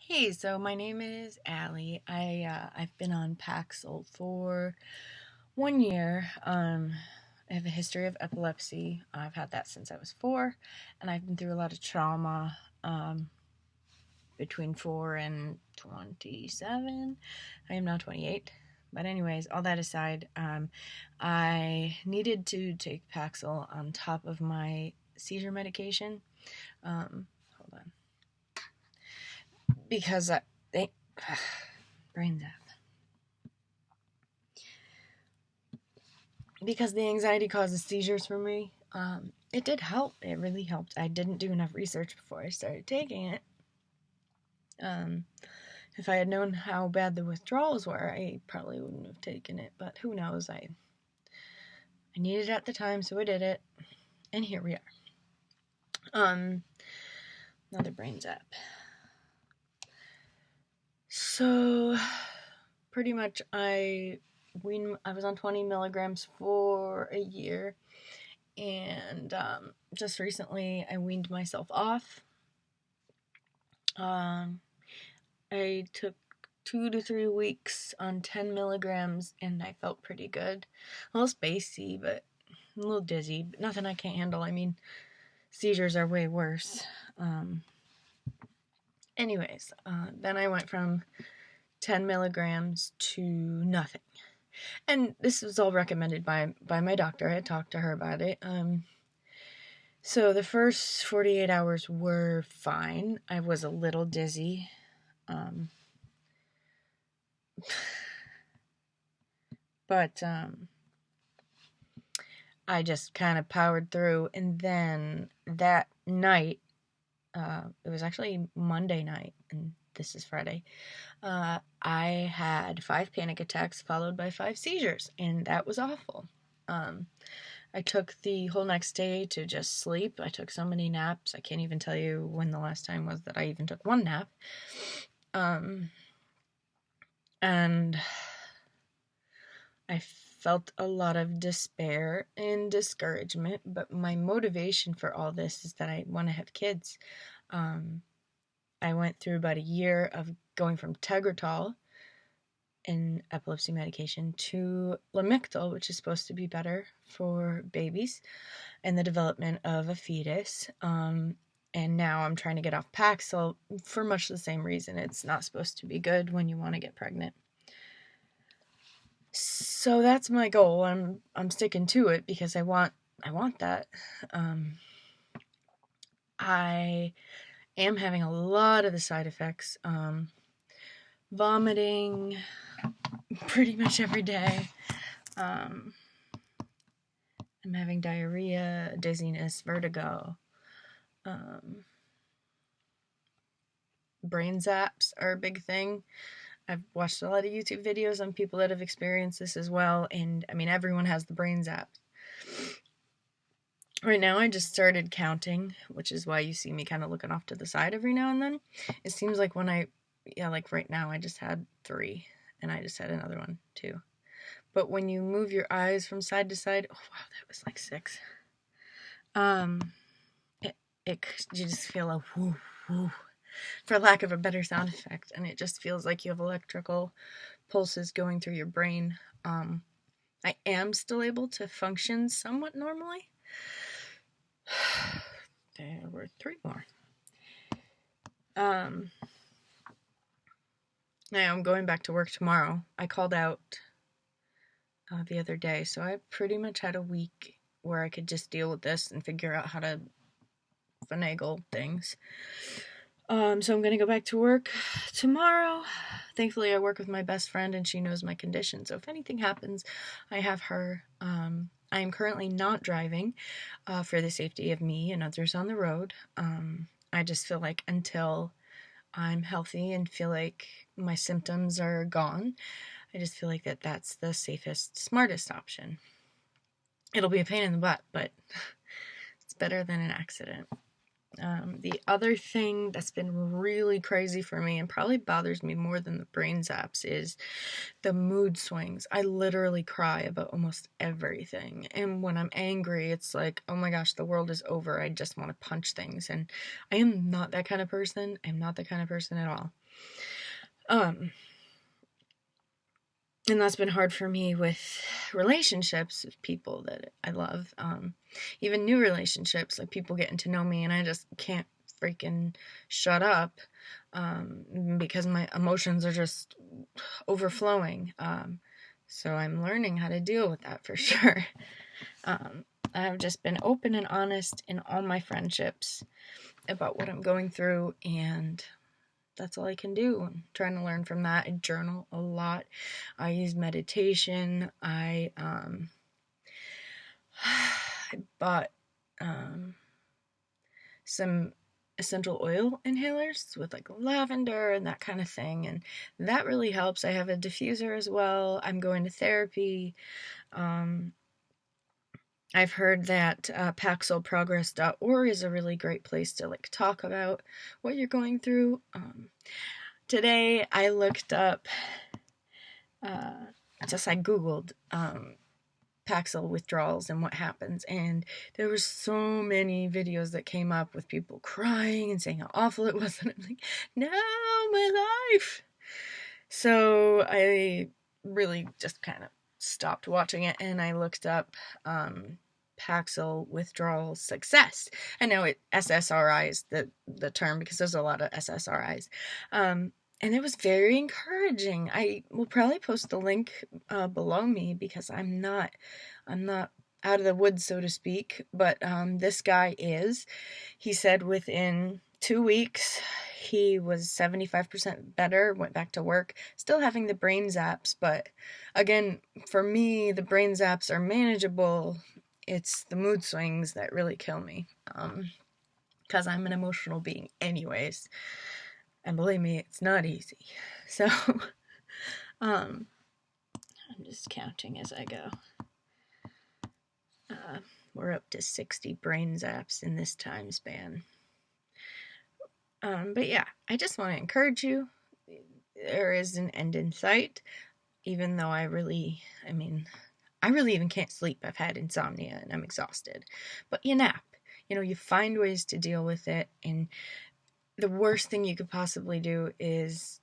Hey, so my name is Allie. I've been on Paxil for 1 year. I have a history of epilepsy. I've had that since I was 4, and I've been through a lot of trauma between 4 and 27. I am now 28. But anyways, all that aside, I needed to take Paxil on top of my seizure medication. Hold on, because they brain zap. Because the anxiety causes seizures for me. It did help. It really helped. I didn't do enough research before I started taking it. If I had known how bad the withdrawals were, I probably wouldn't have taken it. But who knows? I needed it at the time, so I did it, and here we are. Another brain zap. So, pretty much, I was on 20 milligrams for a year. And just recently I weaned myself off. I took 2 to 3 weeks on 10 milligrams and I felt pretty good. A little spacey, but a little dizzy, but nothing I can't handle. I mean, seizures are way worse. Then I went from 10 milligrams to nothing. And this was all recommended by my doctor. I had talked to her about it. So the first 48 hours were fine. I was a little dizzy. But I just kind of powered through. And then that night, it was actually Monday night, and this is Friday, I had 5 panic attacks followed by 5 seizures, and that was awful. I took the whole next day to just sleep. I took so many naps. I can't even tell you when the last time was that I even took one nap. And I felt a lot of despair and discouragement, but my motivation for all this is that I want to have kids. I went through about a year of going from Tegretol, an epilepsy medication, to Lamictal, which is supposed to be better for babies and the development of a fetus. And now I'm trying to get off Paxil for much the same reason. It's not supposed to be good when you want to get pregnant. So that's my goal. I'm sticking to it because I want that. I am having a lot of the side effects. Vomiting pretty much every day. I'm having diarrhea, dizziness, vertigo. Brain zaps are a big thing. I've watched a lot of YouTube videos on people that have experienced this as well, and I mean, everyone has the brain zaps. Right now, I just started counting, which is why you see me kind of looking off to the side every now and then. It seems like like right now, I just had 3, and I just had another one, too. But when you move your eyes from side to side, oh wow, that was like 6. You just feel a whoo, whoo, for lack of a better sound effect, and it just feels like you have electrical pulses going through your brain. I am still able to function somewhat normally. There were 3 more. Now I'm going back to work tomorrow. I called out the other day, so I pretty much had a week where I could just deal with this and figure out how to finagle things. So I'm going to go back to work tomorrow. Thankfully, I work with my best friend, and she knows my condition, so if anything happens, I have her. I am currently not driving for the safety of me and others on the road. I just feel like until I'm healthy and feel like my symptoms are gone, I just feel like that's the safest, smartest option. It'll be a pain in the butt, but it's better than an accident. The other thing that's been really crazy for me and probably bothers me more than the brain zaps is the mood swings. I literally cry about almost everything. And when I'm angry, it's like, oh my gosh, the world is over. I just want to punch things. And I am not that kind of person. I'm not that kind of person at all. And that's been hard for me with relationships with people that I love. Even new relationships, like people getting to know me and I just can't freaking shut up because my emotions are just overflowing. So I'm learning how to deal with that for sure. I've just been open and honest in all my friendships about what I'm going through, and that's all I can do. I'm trying to learn from that. I journal a lot. I use meditation. I bought some essential oil inhalers with like lavender and that kind of thing, and that really helps. I have a diffuser as well. I'm going to therapy. I've heard that paxilprogress.org is a really great place to like talk about what you're going through. Today I looked up, I googled Paxil withdrawals and what happens, and there were so many videos that came up with people crying and saying how awful it was, and I'm like, no, my life. So I really just kind of stopped watching it, and I looked up Paxil withdrawal success. I know SSRI is the term because there's a lot of SSRIs. And it was very encouraging. I will probably post the link below me because I'm not out of the woods, so to speak, but this guy is. He said within 2 weeks he was 75% better, went back to work, still having the brain zaps, but again, for me, the brain zaps are manageable. It's the mood swings that really kill me, because I'm an emotional being anyways, and believe me, it's not easy. So, I'm just counting as I go. We're up to 60 brain zaps in this time span. But yeah, I just want to encourage you. There is an end in sight, even though I really even can't sleep. I've had insomnia and I'm exhausted. But you nap. You find ways to deal with it, and the worst thing you could possibly do is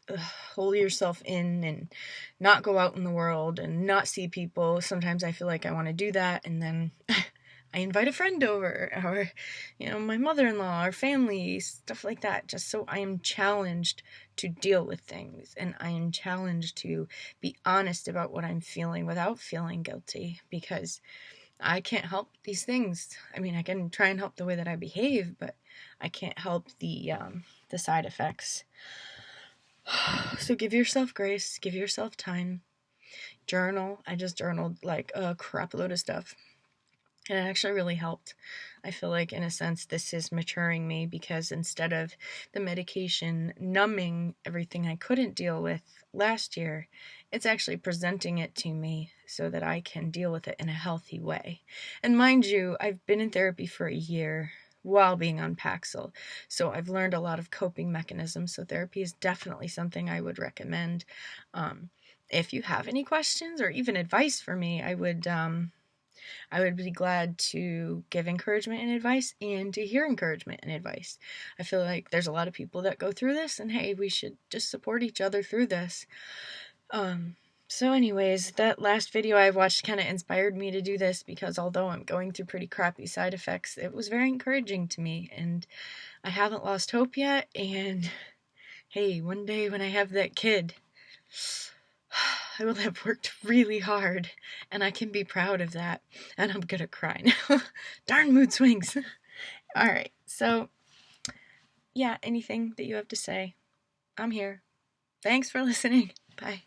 hold yourself in and not go out in the world and not see people. Sometimes I feel like I want to do that, and then I invite a friend over, or, my mother-in-law or family, stuff like that, just so I am challenged to deal with things, and I am challenged to be honest about what I'm feeling without feeling guilty, because I can't help these things. I can try and help the way that I behave, but I can't help the side effects. So give yourself grace, give yourself time, journal. I just journaled like a crap load of stuff, and it actually really helped. I feel like, in a sense, this is maturing me, because instead of the medication numbing everything I couldn't deal with last year, it's actually presenting it to me so that I can deal with it in a healthy way. And mind you, I've been in therapy for a year while being on Paxil, so I've learned a lot of coping mechanisms. So therapy is definitely something I would recommend. If you have any questions or even advice for me, I would be glad to give encouragement and advice, and to hear encouragement and advice. I feel like there's a lot of people that go through this, and hey, we should just support each other through this. So anyways, that last video I watched kind of inspired me to do this, because although I'm going through pretty crappy side effects, it was very encouraging to me, and I haven't lost hope yet, and hey, one day when I have that kid, I will have worked really hard, and I can be proud of that, and I'm gonna cry now. Darn mood swings. Alright, so, yeah, anything that you have to say, I'm here. Thanks for listening. Bye.